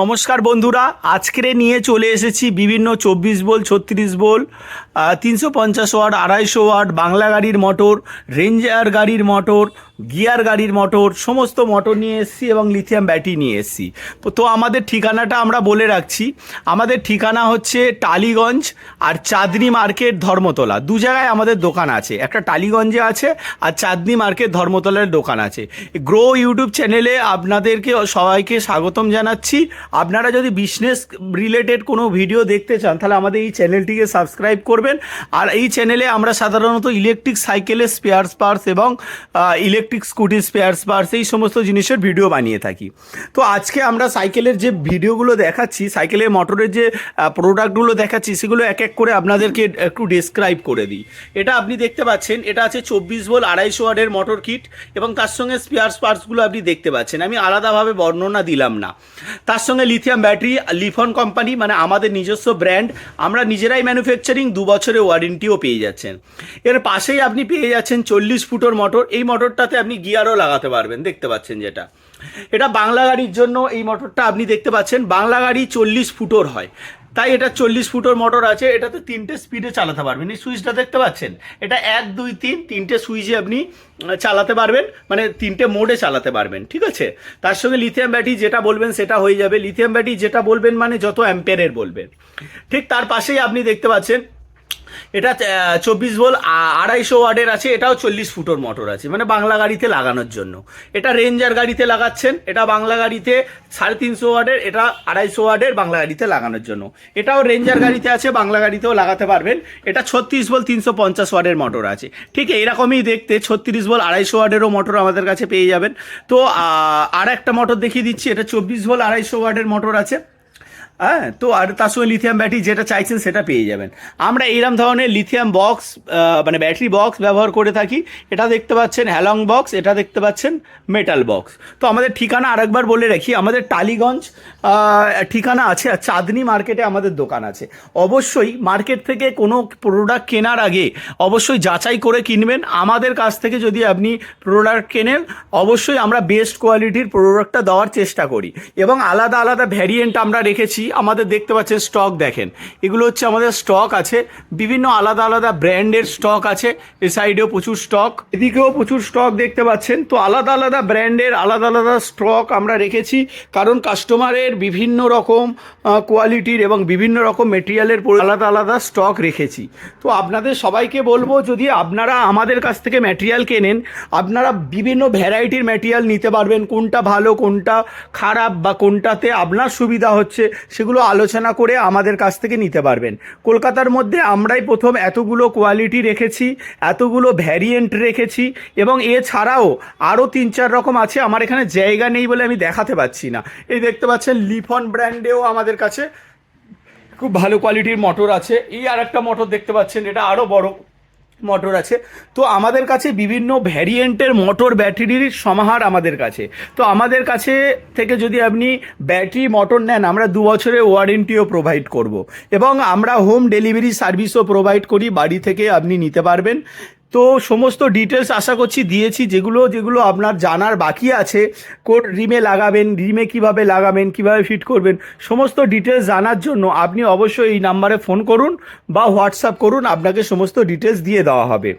নমস্কার বন্ধুরা, আজকে নিয়ে চলে এসেছি বিভিন্ন 24 volt 36 volt 350 watt 250 watt Bangla গাড়ির মোটর, রেঞ্জার গাড়ির মোটর, গিয়ার গাড়ির মোটর, সমস্ত মোটর নিয়ে এসেছি এবং লিথিয়াম ব্যাটারি নিয়ে এসেছি। তো আমাদের ঠিকানাটা আমরা বলে রাখছি। আমাদের ঠিকানা হচ্ছে টালিগঞ্জ আর চাঁদনি মার্কেট ধর্মতলা, দু জায়গায় আমাদের দোকান আছে। একটা টালিগঞ্জে আছে আর চাঁদনি মার্কেট ধর্মতলার দোকান আছে। গ্রো ইউটিউব চ্যানেলে আপনাদেরকে সবাইকে স্বাগতম জানাচ্ছি। আপনারা যদি বিজনেস রিলেটেড কোনো ভিডিও দেখতে চান তাহলে আমাদের এই চ্যানেলটিকে সাবস্ক্রাইব করবেন। আর এই চ্যানেলে আমরা সাধারণত ইলেকট্রিক সাইকেলের স্পেয়ার পার্টস এবং ইলেকট্রিক স্কুটি স্পেয়ার পার্টস এই সমস্ত জিনিসের ভিডিও বানিয়ে থাকি। তো আজকে আমরা সাইকেলের যে ভিডিওগুলো দেখাচ্ছি, সাইকেলের মোটরের যে প্রোডাক্টগুলো দেখাচ্ছি, সেগুলো এক এক করে আপনাদেরকে একটু ডেসক্রাইব করে দিই। এটা আপনি দেখতে পাচ্ছেন, এটা আছে 24 ভোল্ট 250 ওয়াটের মোটর কিট এবং তার সঙ্গে স্পেয়ার পার্টসগুলো আপনি দেখতে পাচ্ছেন। আমি আলাদাভাবে বর্ণনা দিলাম না। তার সঙ্গে লিথিয়াম ব্যাটারি, লিফন কোম্পানি মানে আমাদের নিজস্ব ব্র্যান্ড, আমরা নিজেরাই ম্যানুফ্যাকচারিং, 2 বছরের ওয়ারেন্টিও পেয়ে যাচ্ছেন। এর পাশেই আপনি পেয়ে যাচ্ছেন 40 ফুটের মোটর। এই মোটরটাতে আপনি গিয়ারও লাগাতে পারবেন, দেখতে পাচ্ছেন যেটা। এটা বাংলা গাড়ির জন্য এই মোটরটা আপনি দেখতে পাচ্ছেন। বাংলা গাড়ি 40 ফুটোর হয়, তাই এটা 40 ফুটোর মোটর আছে। এটাতে 3টে স্পিডে চালাতে পারবেন। এই সুইচটা দেখতে পাচ্ছেন, এটা 1 2 3 3টে সুইচে আপনি চালাতে পারবেন, মানে 3টে মোডে চালাতে পারবেন, ঠিক আছে। তার সঙ্গে লিথিয়াম ব্যাটারি যেটা বলবেন সেটা হয়ে যাবে। লিথিয়াম ব্যাটারি যেটা বলবেন মানে যত অ্যাম্পিয়ারের বলবেন। ঠিক তার পাশেই আপনি দেখতে পাচ্ছেন এটা 24 ভোল্ট 250 ওয়াটের আছে। এটাও 40 ফুটোর মোটর আছে, মানে বাংলা গাড়িতে লাগানোর জন্য। এটা রেঞ্জার গাড়িতে লাগাচ্ছেন, এটা বাংলা গাড়িতে 350 ওয়াটের, এটা 250 ওয়াটের বাংলা গাড়িতে লাগানোর জন্য। এটাও রেঞ্জার গাড়িতে আছে, বাংলা গাড়িতেও লাগাতে পারবেন। এটা 36 ভোল্ট 350 ওয়াটের মোটর আছে। ঠিক এরকমই দেখতে 36 ভোল্ট 250 ওয়াটেরও মোটর আমাদের কাছে পেয়ে যাবেন। তো আর একটা মোটর দেখিয়ে দিচ্ছি, এটা 24 ভোল্ট 250 ওয়াটের মোটর আছে। হ্যাঁ, তো আর তার সঙ্গে লিথিয়াম ব্যাটারি যেটা চাইছেন সেটা পেয়ে যাবেন। আমরা এইরকম ধরনের লিথিয়াম বক্স মানে ব্যাটারি বক্স ব্যবহার করে থাকি। এটা দেখতে পাচ্ছেন হ্যালং বক্স, এটা দেখতে পাচ্ছেন মেটাল বক্স। তো আমাদের ঠিকানা আরেকবার বলে রাখি, আমাদের টালিগঞ্জ ঠিকানা আছে আর চাঁদনি মার্কেটে আমাদের দোকান আছে। অবশ্যই মার্কেট থেকে কোনো প্রোডাক্ট কেনার আগে অবশ্যই যাচাই করে কিনবেন। আমাদের কাছ থেকে যদি আপনি প্রোডাক্ট কেনেন, অবশ্যই আমরা বেস্ট কোয়ালিটির প্রোডাক্টটা দেওয়ার চেষ্টা করি এবং আলাদা আলাদা ভ্যারিয়েন্ট আমরা রেখেছি। আমাদের দেখতে পাচ্ছেন স্টক দেখেন, এগুলো হচ্ছে আমাদের স্টক আছে, বিভিন্ন আলাদা আলাদা ব্র্যান্ডের স্টক আছে। এই সাইডেও প্রচুর স্টক, এদিকেও প্রচুর স্টক দেখতে পাচ্ছেন। তো আলাদা আলাদা ব্র্যান্ডের আলাদা আলাদা স্টক আমরা রেখেছি, কারণ কাস্টমারের বিভিন্ন রকম কোয়ালিটির এবং বিভিন্ন রকম মেটেরিয়ালের আলাদা আলাদা স্টক রেখেছি। তো আপনাদের সবাইকে বলবো, যদি আপনারা আমাদের কাছ থেকে ম্যাটেরিয়াল কেনেন, আপনারা বিভিন্ন ভ্যারাইটির ম্যাটেরিয়াল নিতে পারবেন। কোনটা ভালো, কোনটা খারাপ বা কোনটাতে আপনার সুবিধা হচ্ছে সেগুলো আলোচনা করে আমাদের কাছ থেকে নিতে পারবেন। কলকাতার মধ্যে আমরাই প্রথম এতগুলো কোয়ালিটি রেখেছি, এতগুলো ভ্যারিয়েন্ট রেখেছি এবং এছাড়াও আরও 3-4 রকম আছে। আমার এখানে জায়গা নেই বলে আমি দেখাতে পাচ্ছি না। এই দেখতে পাচ্ছেন লিফন ব্র্যান্ডেও আমাদের কাছে খুব ভালো কোয়ালিটির মোটর আছে। এই আর একটা মোটর দেখতে পাচ্ছেন, এটা আরও বড় মোটর আছে। তো আমাদের কাছে বিভিন্ন ভ্যারিয়েন্টের মোটর ব্যাটারির সমাহার আমাদের কাছে। তো আমাদের কাছে থেকে যদি আপনি ব্যাটারি মোটর নেন, আমরা 2 বছরের ওয়ারেন্টিও প্রোভাইড করব এবং আমরা হোম ডেলিভারি সার্ভিসও প্রোভাইড করি, বাড়ি থেকে আপনি নিতে পারবেন। তো সমস্ত ডিটেলস আশা করছি দিয়েছি। যেগুলো যেগুলো আপনার জানার বাকি আছে, কোন রিমে লাগাবেন, রিমে কিভাবে লাগাবেন, কিভাবে ফিট করবেন, সমস্ত ডিটেলস জানার জন্য আপনি অবশ্যই এই নাম্বারে ফোন করুন বা হোয়াটসঅ্যাপ করুন, আপনাকে সমস্ত ডিটেলস দিয়ে দেওয়া হবে।